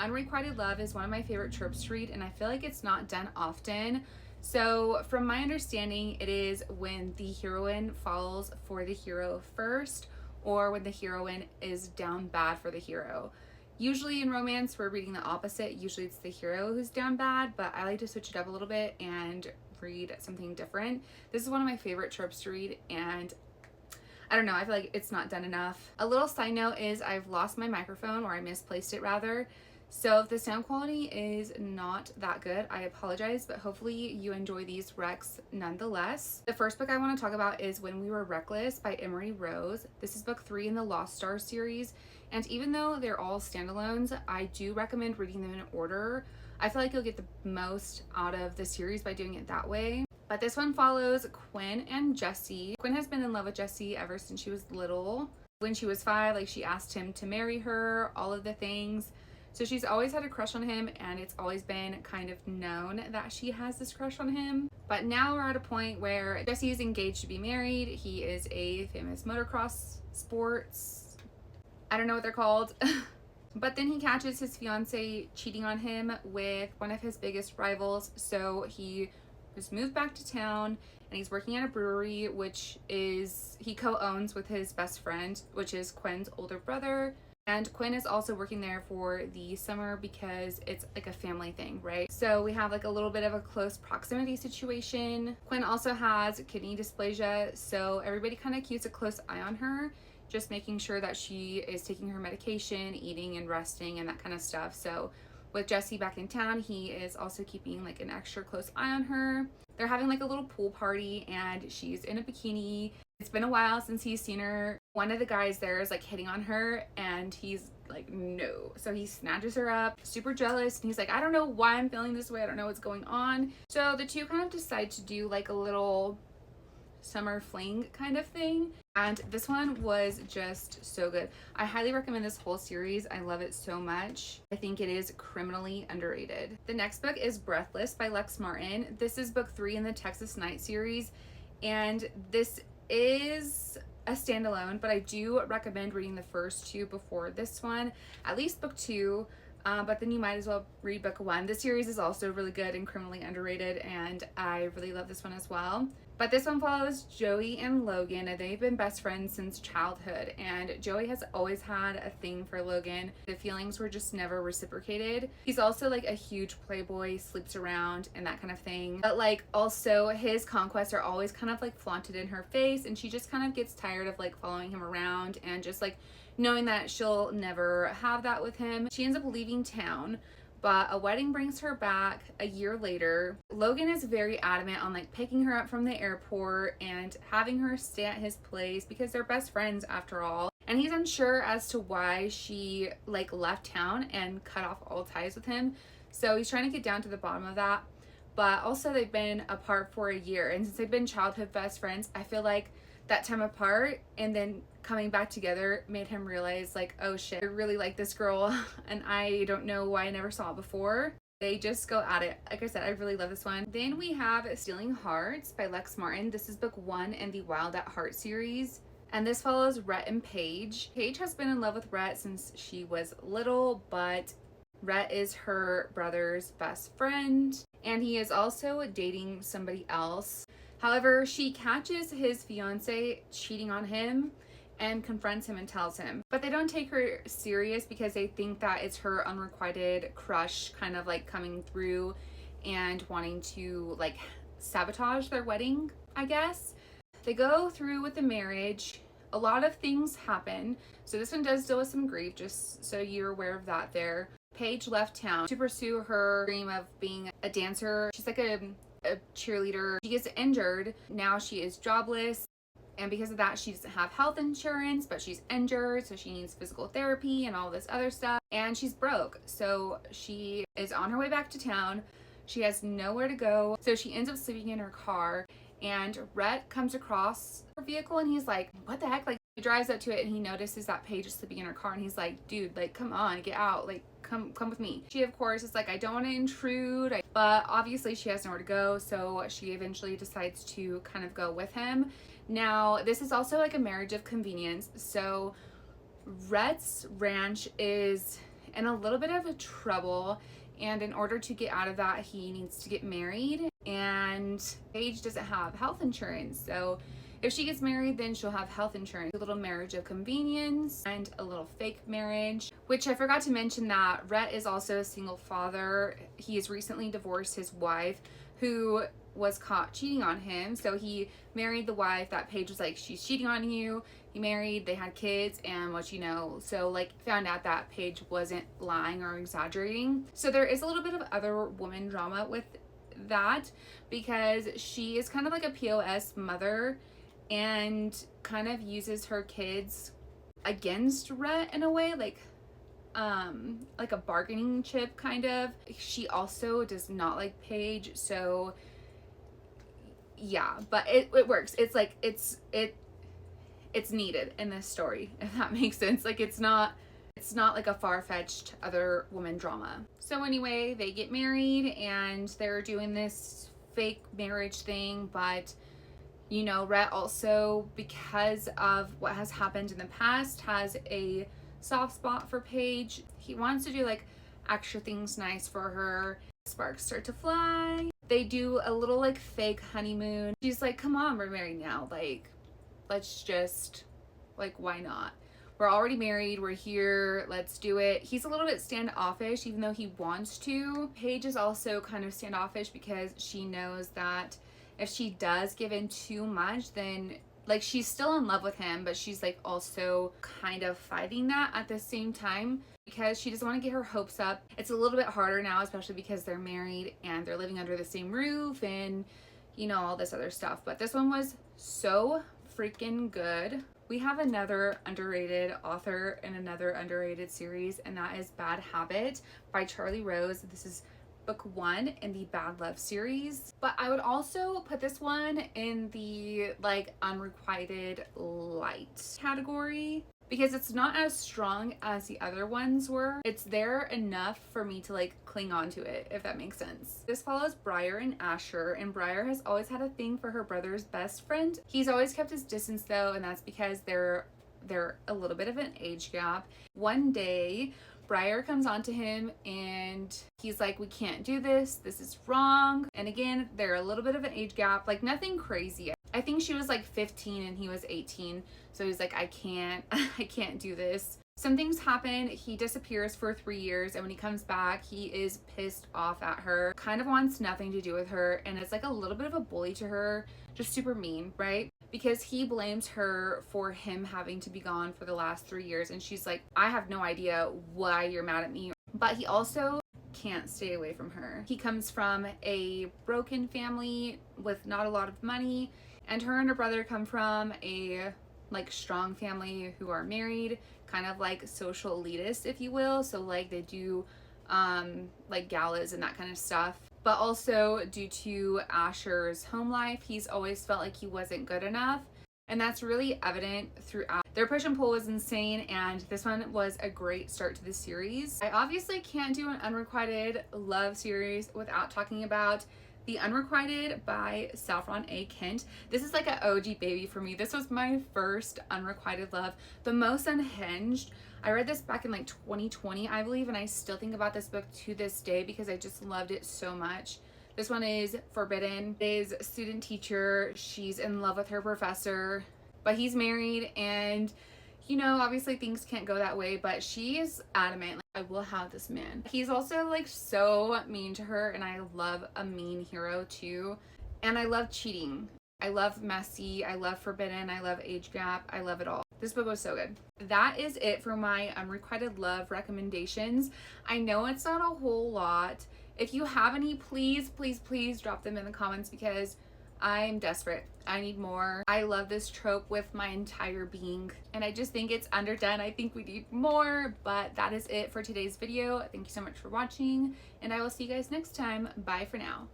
Unrequited love is one of my favorite tropes to read, and I feel like it's not done often. So from my understanding, it is when the heroine falls for the hero first, or when the heroine is down bad for the hero. Usually in romance, we're reading the opposite. Usually it's the hero who's down bad, but I like to switch it up a little bit and read something different. This is one of my favorite tropes to read, and I don't know, I feel like it's not done enough. A little side note is I've lost my microphone, or I misplaced it rather. So if the sound quality is not that good, I apologize, but hopefully you enjoy these recs nonetheless. The first book I want to talk about is When We Were Reckless by Emery Rose. This is book 3 in the Lost Stars series, and even though they're all standalones, I do recommend reading them in order. I feel like you'll get the most out of the series by doing it that way. But this one follows Quinn and Jesse. Quinn has been in love with Jesse ever since she was little. When she was 5, like, she asked him to marry her, all of the things. So she's always had a crush on him, and it's always been kind of known that she has this crush on him. But now we're at a point where Jesse is engaged to be married. He is a famous motocross sports, I don't know what they're called. But then he catches his fiance cheating on him with one of his biggest rivals. So he was moved back to town, and he's working at a brewery, which is he co-owns with his best friend, which is Quinn's older brother. And Quinn is also working there for the summer because it's like a family thing, right? So we have like a little bit of a close proximity situation. Quinn also has kidney dysplasia, so everybody kind of keeps a close eye on her, just making sure that she is taking her medication, eating and resting and that kind of stuff. So with Jesse back in town, he is also keeping like an extra close eye on her. They're having like a little pool party, and she's in a bikini. It's been a while since he's seen her. One of the guys there is like hitting on her, and he's like, no. So he snatches her up, super jealous, and he's like, I don't know why I'm feeling this way. I don't know what's going on. So the two kind of decide to do like a little summer fling kind of thing, and this one was just so good. I highly recommend this whole series. I love it so much. I think it is criminally underrated. The next book is Breathless by Lex Martin. This is book 3 in the Texas Night series, and this is a standalone, but I do recommend reading the first 2 before this one, at least book 2. But then you might as well read book 1. This series is also really good and criminally underrated, and I really love this one as well. But this one follows Joey and Logan, and they've been best friends since childhood, and Joey has always had a thing for Logan. The feelings were just never reciprocated. He's also like a huge playboy, sleeps around and that kind of thing, but like also his conquests are always kind of like flaunted in her face, and she just kind of gets tired of like following him around and just like knowing that she'll never have that with him. She ends up leaving town, but a wedding brings her back a year later. Logan is very adamant on like picking her up from the airport and having her stay at his place because they're best friends after all. And he's unsure as to why she like left town and cut off all ties with him. So he's trying to get down to the bottom of that. But also they've been apart for a year, and since they've been childhood best friends, I feel like that time apart and then coming back together made him realize like, oh shit, I really like this girl and I don't know why I never saw it before. They just go at it. Like I said, I really love this one. Then we have Stealing Hearts by Lex Martin. This is book 1 in the Wild at Heart series, and this follows Rhett and Paige. Paige has been in love with Rhett since she was little, but Rhett is her brother's best friend, and he is also dating somebody else. However, she catches his fiance cheating on him and confronts him and tells him. But they don't take her serious because they think that it's her unrequited crush kind of like coming through and wanting to like sabotage their wedding, I guess. They go through with the marriage. A lot of things happen. So this one does deal with some grief, just so you're aware of that there. Paige left town to pursue her dream of being a dancer. She's like a cheerleader. She gets injured. Now she is jobless, and because of that she doesn't have health insurance, but she's injured, so she needs physical therapy and all this other stuff, and she's broke. So she is on her way back to town. She has nowhere to go, so she ends up sleeping in her car, and Rhett comes across her vehicle and he's like, what the heck? Like, he drives up to it and he notices that Paige is sleeping in her car, and he's like, dude, like, come on, get out, like, come with me. She of course is like, I don't want to intrude, but obviously she has nowhere to go, so she eventually decides to kind of go with him. Now this is also like a marriage of convenience. So Rhett's ranch is in a little bit of trouble. And in order to get out of that, he needs to get married. And Paige doesn't have health insurance. So if she gets married, then she'll have health insurance. A little marriage of convenience and a little fake marriage, which I forgot to mention that Rhett is also a single father. He has recently divorced his wife, who was caught cheating on him. So he married the wife that Paige was like, she's cheating on you. He married, they had kids, and what you know. So like found out that Paige wasn't lying or exaggerating. So there is a little bit of other woman drama with that, because she is kind of like a POS mother and kind of uses her kids against Rhett in a way, like a bargaining chip kind of. She also does not like Paige, so yeah, but it works. It's like it's needed in this story, if that makes sense. Like it's not like a far-fetched other woman drama. So anyway, they get married and they're doing this fake marriage thing, but you know, Rhett also, because of what has happened in the past, has a soft spot for Paige. He wants to do like extra things nice for her. Sparks start to fly. They do a little like fake honeymoon. She's like, come on, we're married now. Like, let's just, like, why not? We're already married. We're here. Let's do it. He's a little bit standoffish, even though he wants to. Paige is also kind of standoffish because she knows that if she does give in too much, then like she's still in love with him, but she's like also kind of fighting that at the same time because she doesn't want to get her hopes up. It's a little bit harder now, especially because they're married and they're living under the same roof and, you know, all this other stuff. But this one was so freaking good. We have another underrated author and another underrated series, and that is Bad Habit by Charlie Rose. This is book 1 in the Bad Love series, but I would also put this one in the like unrequited light category because it's not as strong as the other ones were. It's there enough for me to like cling on to it, if that makes sense. This follows Briar and Asher, and Briar has always had a thing for her brother's best friend. He's always kept his distance though, and that's because they're a little bit of an age gap. One day Briar comes on to him and he's like, we can't do this. This is wrong. And again, they're a little bit of an age gap, like nothing crazy. I think she was like 15 and he was 18. So he's like, I can't do this. Some things happen. He disappears for 3 years, and when he comes back, he is pissed off at her, kind of wants nothing to do with her, and it's like a little bit of a bully to her, just super mean, right? Because he blames her for him having to be gone for the last 3 years, and she's like, I have no idea why you're mad at me. But he also can't stay away from her. He comes from a broken family with not a lot of money, and her and her brother come from a like strong family who are married, kind of like social elitist, if you will. So like they do like galas and that kind of stuff. But also due to Asher's home life, he's always felt like he wasn't good enough. And that's really evident throughout. Their push and pull was insane, and this one was a great start to the series. I obviously can't do an unrequited love series without talking about The Unrequited by Saffron A. Kent. This is like an OG baby for me. This was my first unrequited love, the most unhinged. I read this back in like 2020, I believe, and I still think about this book to this day because I just loved it so much. This one is forbidden. Is a student teacher. She's in love with her professor, but he's married, and you know, obviously things can't go that way, but she is adamant, like, I will have this man. He's also like so mean to her, and I love a mean hero too. And I love cheating. I love messy. I love forbidden. I love age gap. I love it all. This book was so good. That is it for my unrequited love recommendations. I know it's not a whole lot. If you have any, please, please, please drop them in the comments because I'm desperate. I need more. I love this trope with my entire being, and I just think it's underdone. I think we need more, but that is it for today's video. Thank you so much for watching, and I will see you guys next time. Bye for now.